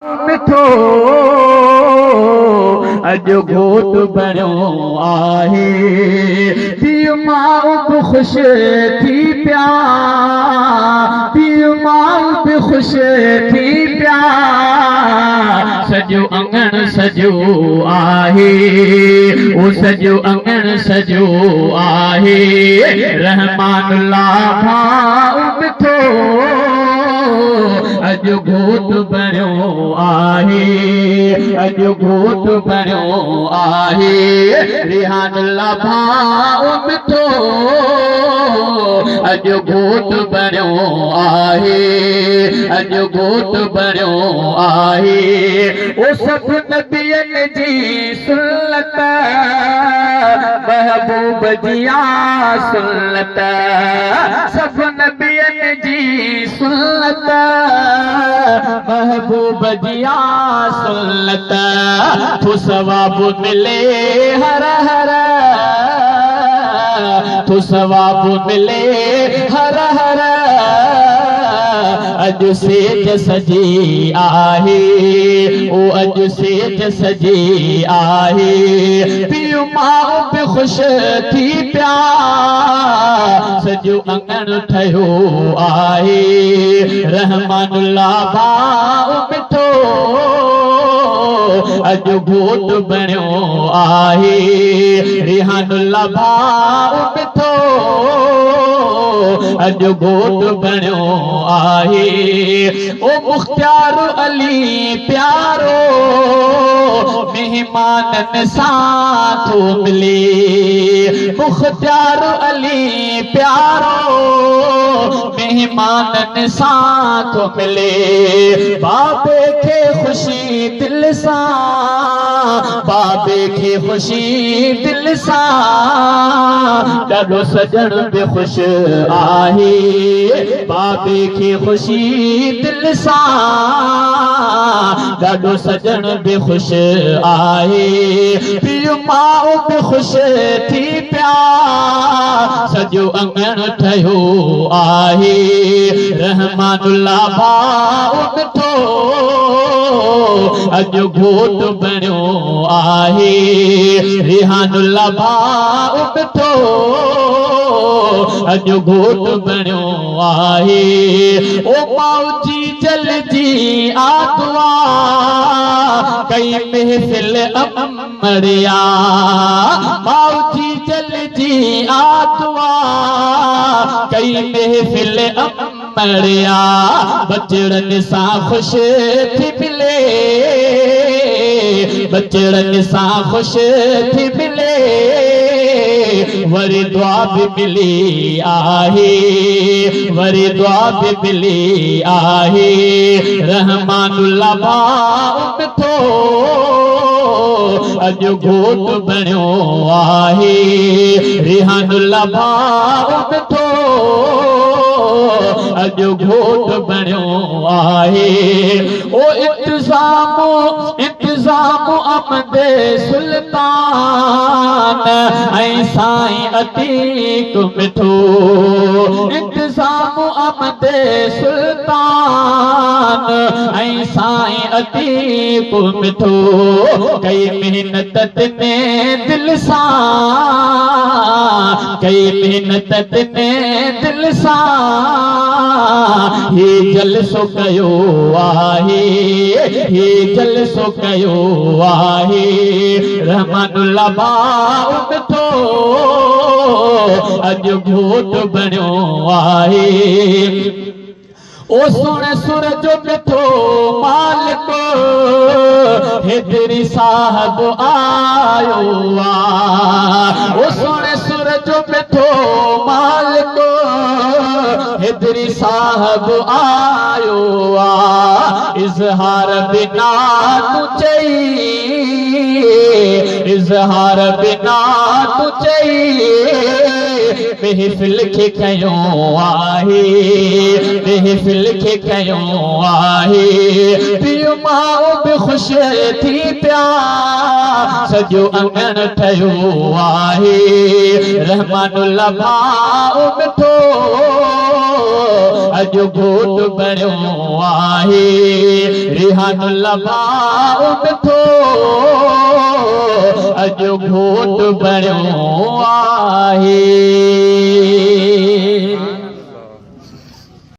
मिठो अॼु घोट बणियो आहे पीउ माउ बि ख़ुशि थी पिया पीउ माउ बि ख़ुशि थी पिया सॼो अंगण सॼो आहे ओ सॼो अंगण सॼो आहे रहमान भाउ मिठो अॼु घोट बणियो आहे अॼु घोट बणियो आहे रिहान भाउ मिठो अॼु घोट बणियो आहे अॼु घोट बणियो आहे ओ सभु नबियनि जी सुन्नत महबूब जिया सुन्नत सभु नबियनि जी सुन्नत महबूब जिया सुन्नत तो सवाब मिले हर हर तो सवाब मिले हर हर अॼु सेज सजी आहे ओ अॼु सेज सजी आहे पीउ माउ बि ख़ुशि थी पिया सॼो अंगण ठहियो आहे रहमान भाउ मिठो अॼु घोट बणियो आहे रिहान भाउ मिठो अॼु घोट बणियो आहे ओ मुख्तियार अली प्यारो मेहमाननि सां थो मिले मुख्तियार अली प्यारो मेहमाननि सां थो मिले बाबे खे ख़ुशी दिल सां बाबे खे ख़ुशी दिल सां ॾाढो सजण बि ख़ुशि आहे बाबे खे ख़ुशी दिल सां ॾाढो सजण बि ख़ुशि आहे पीउ माउ बि ख़ुशि थी पिया सॼो अंगण ठहियो आहे रहमान भाउ मिठो अॼु घोट बणियो आहे रिहान भाउ मिठो अॼु घोट बणियो आहे ओ मौजी जलजी आदुआ कई महफ़िल अमरिया मौजी जलजी आदुआ कई महफ़िल अमरिया बचड़नि सां ख़ुशि थी मिले बचड़नि सां ख़ुशि थी मिले वरी दुआ बि मिली आहे वरी दुआ बि मिली आहे रहमान भाउ मिठो अॼु घोट बणियो आहे रिहान भाउ मिठो अॼु घोट बणियो आहे ओ इंतज़ाम अहमद सुल्तान ऐं साईं अतीक मिठो इंतज़ाम अहमद सुल्तान ऐं साईं अतीक मिठो कई महिनत ने दिल सां कई महिनत ने दिल सां हे जलसो कयो आहे हे जलसो कयो आहे रहमान भाउ मिठो अॼु घोट बणियो आहे ओ सुण सुर जो मिठो मालिक हेतिरी साहब आयो ओ सुण सुर जो मिठो मालिक हेतिरी साहब आयो इज़हार बिना तू चई इज़हार बिना तू चई महफ़िल खे कयो आहे महफ़िल खे कयो आहे पीउ माउ बि खुश थी पिया सजो अंगण ठयो आहे रहमानुल्लाह भाउ मिठो अॼु घोट बणियो आहे रिहानुल्लाह भाउ मिठो अॼु घोट बणियो आहे